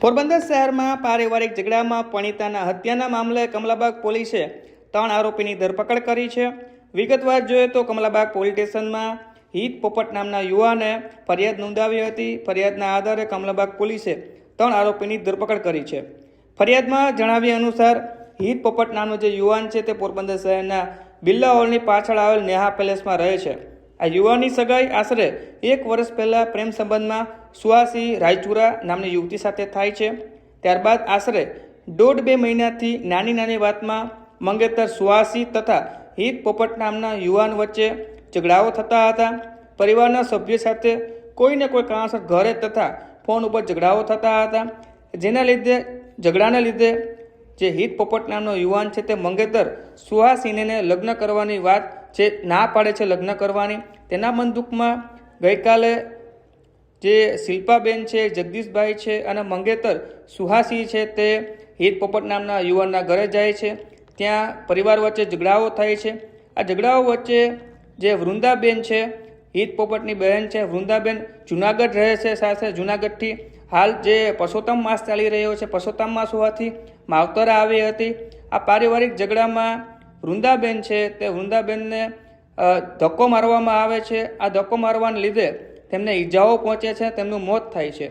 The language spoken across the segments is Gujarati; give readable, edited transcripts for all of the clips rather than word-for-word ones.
પોરબંદર શહેરમાં પારિવારિક ઝઘડામાં પરિણીતાના હત્યાના મામલે કમલાબાગ પોલીસે 3 આરોપીની ધરપકડ કરી છે। વિગતવાર જોઈએ તો કમલાબાગ પોલીસ સ્ટેશનમાં હિત પોપટ નામના યુવાને ફરિયાદ નોંધાવી હતી। ફરિયાદના આધારે કમલાબાગ પોલીસે 3 આરોપીની ધરપકડ કરી છે। ફરિયાદમાં જણાવ્યા અનુસાર હિત પોપટ નામનો જે યુવાન છે તે પોરબંદર શહેરના બિરલા હોલની પાછળ આવેલ નેહા પેલેસમાં રહે છે। આ યુવાનની સગાઈ આશરે 1 વર્ષ પહેલા પ્રેમ સંબંધમાં સુહાસી રાયચુરા નામની યુવતી સાથે થાય છે। ત્યારબાદ આશરે 1.5-2 મહિનાથી નાની વાતમાં મંગેતર સુહાસી તથા હિત પોપટ નામના યુવાન વચ્ચે ઝઘડાઓ થતા હતા। પરિવારના સભ્યો સાથે કોઈને કોઈ કારણસર ઘરે તથા ફોન ઉપર ઝઘડાઓ થતા હતા, જેના લીધે ઝઘડાના લીધે જે હિત પોપટ નામનો યુવાન છે તે મંગેતર સુહાસીને લગ્ન કરવાની વાત જે ના પાડે છે લગ્ન કરવાની। તેના બંદૂકમાં ગઈકાલે જે શિલ્પાબેન છે, જગદીશભાઈ છે અને મંગેતર સુહાસી છે તે હિત પોપટ નામના યુવાનના ઘરે જાય છે। ત્યાં પરિવાર વચ્ચે ઝઘડાઓ થાય છે। આ ઝઘડાઓ વચ્ચે જે વૃંદાબેન છે, હિત પોપટની બહેન છે, વૃંદાબેન જુનાગઢ રહે છે। સાથે જુનાગઢથી હાલ જે પરસોત્તમ માસ ચાલી રહ્યો છે, પરસોત્તમ માસ હોવાથી માવતરા આવી હતી। આ પારિવારિક ઝઘડામાં વૃંદાબેન છે તે વૃંદાબેનને ધક્કો મારવામાં આવે છે। આ ધક્કો મારવાને લીધે તેમને ઈજાઓ પહોંચે છે, તેમનું મોત થાય છે।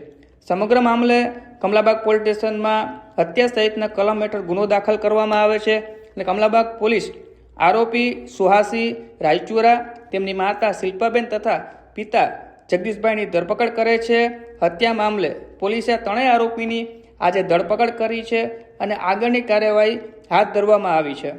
સમગ્ર મામલે કમલાબાગ પોલીસ સ્ટેશનમાં હત્યા સહિતના કલમ હેઠળ ગુનો દાખલ કરવામાં આવે છે અને કમલાબાગ પોલીસ આરોપી સુહાસી રાયચુરા, તેમની માતા શિલ્પાબેન તથા પિતા જગદીશભાઈની ધરપકડ કરે છે। હત્યા મામલે પોલીસે 3 આરોપીની આજે ધરપકડ કરી છે અને આગળની કાર્યવાહી હાથ ધરવામાં આવી છે।